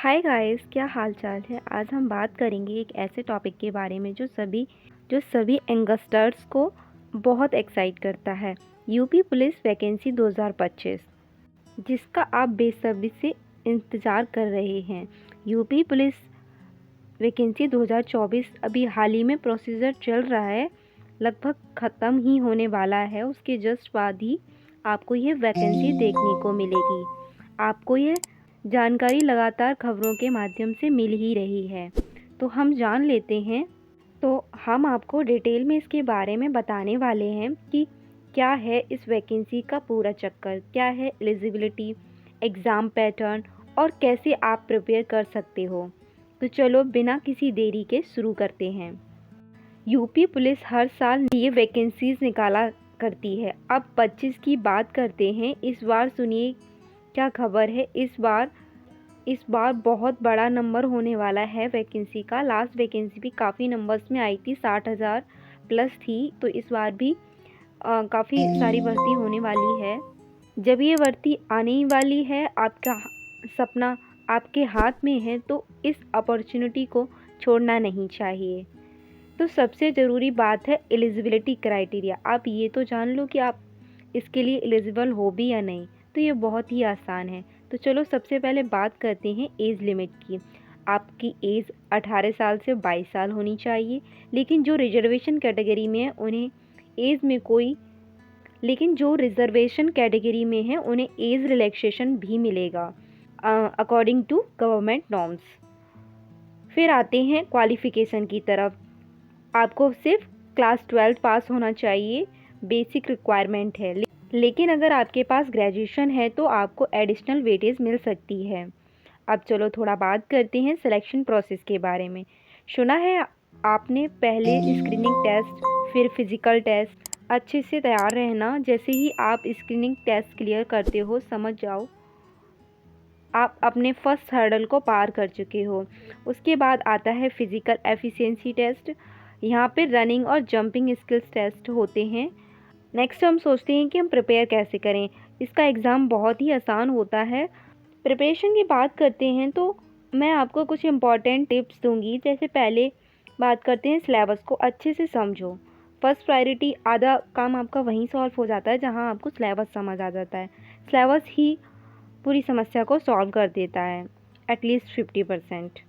Hi guys, क्या हाल चाल है। आज हम बात करेंगे एक ऐसे टॉपिक के बारे में जो सभी यंगस्टर्स को बहुत एक्साइट करता है। यूपी पुलिस वैकेंसी 2025, जिसका आप बेसब्री से इंतज़ार कर रहे हैं। यूपी पुलिस वैकेंसी 2024 अभी हाल ही में प्रोसीजर चल रहा है, लगभग ख़त्म ही होने वाला है। उसके जस्ट बाद ही आपको ये वैकेंसी देखने को मिलेगी। आपको ये जानकारी लगातार खबरों के माध्यम से मिल ही रही है, तो हम जान लेते हैं। तो हम आपको डिटेल में इसके बारे में बताने वाले हैं कि क्या है इस वैकेंसी का पूरा चक्कर, क्या है एलिजिबिलिटी, एग्ज़ाम पैटर्न और कैसे आप प्रिपेयर कर सकते हो। तो चलो बिना किसी देरी के शुरू करते हैं। यूपी पुलिस हर साल ये वैकेंसीज निकाला करती है। अब 25 की बात करते हैं। इस बार सुनिए क्या खबर है। इस बार बहुत बड़ा नंबर होने वाला है वैकेंसी का। लास्ट वैकेंसी भी काफ़ी नंबर्स में आई थी, 60,000 प्लस थी। तो इस बार भी काफ़ी सारी भर्ती होने वाली है। जब ये भर्ती आने वाली है, आपका सपना आपके हाथ में है, तो इस अपॉर्चुनिटी को छोड़ना नहीं चाहिए। तो सबसे ज़रूरी बात है एलिजिबिलिटी क्राइटेरिया। आप ये तो जान लो कि आप इसके लिए एलिजिबल हो भी या नहीं। तो ये बहुत ही आसान है। तो चलो सबसे पहले बात करते हैं एज लिमिट की। आपकी एज 18 साल से 22 साल होनी चाहिए। लेकिन जो रिजर्वेशन कैटेगरी में है उन्हें एज रिलैक्सेशन भी मिलेगा अकॉर्डिंग टू गवर्नमेंट नॉर्म्स। फिर आते हैं क्वालिफ़िकेशन की तरफ। आपको सिर्फ क्लास 12 पास होना चाहिए, बेसिक रिक्वायरमेंट है। लेकिन अगर आपके पास ग्रेजुएशन है तो आपको एडिशनल वेटेज मिल सकती है। अब चलो थोड़ा बात करते हैं सिलेक्शन प्रोसेस के बारे में। सुना है आपने, पहले स्क्रीनिंग टेस्ट, फिर फिज़िकल टेस्ट। अच्छे से तैयार रहना। जैसे ही आप स्क्रीनिंग टेस्ट क्लियर करते हो, समझ जाओ आप अपने फर्स्ट हर्डल को पार कर चुके हो। उसके बाद आता है फिज़िकल एफिशिएंसी टेस्ट। यहाँ पे रनिंग और जंपिंग स्किल्स टेस्ट होते हैं। नेक्स्ट हम सोचते हैं कि हम प्रिपेयर कैसे करें। इसका एग्ज़ाम बहुत ही आसान होता है। प्रिपरेशन की बात करते हैं तो मैं आपको कुछ इम्पॉर्टेंट टिप्स दूंगी। जैसे पहले बात करते हैं, सिलेबस को अच्छे से समझो। फर्स्ट प्रायोरिटी, आधा काम आपका वहीं सॉल्व हो जाता है जहां आपको सिलेबस समझ आ जाता है। सिलेबस ही पूरी समस्या को सॉल्व कर देता है, एटलीस्ट 50%।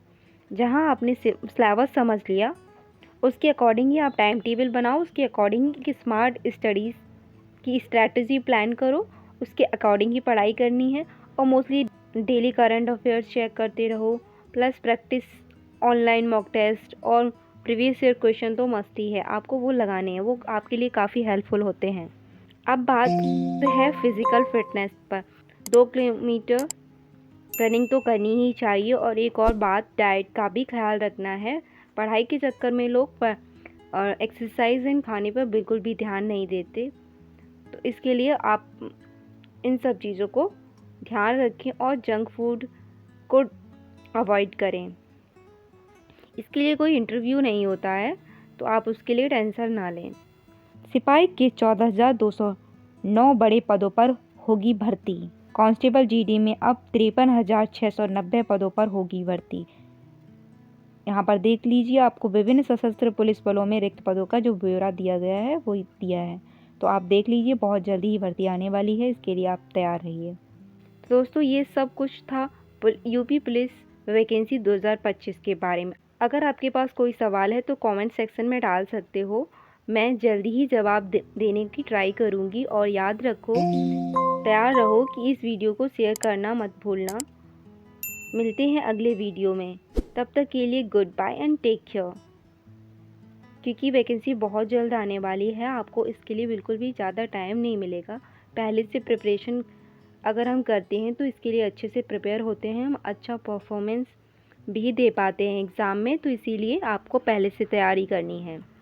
जहां आपने सिलेबस समझ लिया, उसके अकॉर्डिंग ही आप टाइम टेबल बनाओ। उसके अकॉर्डिंग की स्मार्ट स्टडीज़ की स्ट्रैटेजी प्लान करो। उसके अकॉर्डिंग ही पढ़ाई करनी है। और mostly daily current affairs check करते रहो, plus practice online mock test और प्रीवियस ईयर क्वेश्चन तो मस्त ही है, आपको वो लगाने हैं, वो आपके लिए काफ़ी हेल्पफुल होते हैं। अब बात है फिज़िकल फिटनेस पर। 2 किलोमीटर रनिंग तो करनी ही चाहिए। और एक और बात, डाइट का भी ख्याल रखना है। पढ़ाई के चक्कर में लोग एक्सरसाइज एंड खाने पर बिल्कुल भी ध्यान नहीं देते। तो इसके लिए आप इन सब चीज़ों को ध्यान रखें और जंक फूड को अवॉइड करें। इसके लिए कोई इंटरव्यू नहीं होता है, तो आप उसके लिए टेंशन ना लें। सिपाही के 14,209 बड़े पदों पर होगी भर्ती। कांस्टेबल जीडी में अब 53,690 पदों पर होगी भर्ती। यहाँ पर देख लीजिए, आपको विभिन्न सशस्त्र पुलिस बलों में रिक्त पदों का जो ब्यौरा दिया गया है वो दिया है। तो आप देख लीजिए, बहुत जल्दी ही भर्ती आने वाली है, इसके लिए आप तैयार रहिए। तो दोस्तों, ये सब कुछ था यूपी पुलिस वैकेंसी 2025 के बारे में। अगर आपके पास कोई सवाल है तो कमेंट सेक्शन में डाल सकते हो। मैं जल्दी ही जवाब देने की ट्राई करूँगी। और याद रखो, तैयार रहो कि इस वीडियो को शेयर करना मत भूलना। मिलते हैं अगले वीडियो में। तब तक के लिए goodbye and take care. क्योंकि वैकेंसी बहुत जल्द आने वाली है, आपको इसके लिए बिल्कुल भी ज़्यादा टाइम नहीं मिलेगा। पहले से प्रिपरेशन अगर हम करते हैं तो इसके लिए अच्छे से प्रिपेयर होते हैं, हम अच्छा परफॉर्मेंस भी दे पाते हैं एग्ज़ाम में। तो इसीलिए आपको पहले से तैयारी करनी है।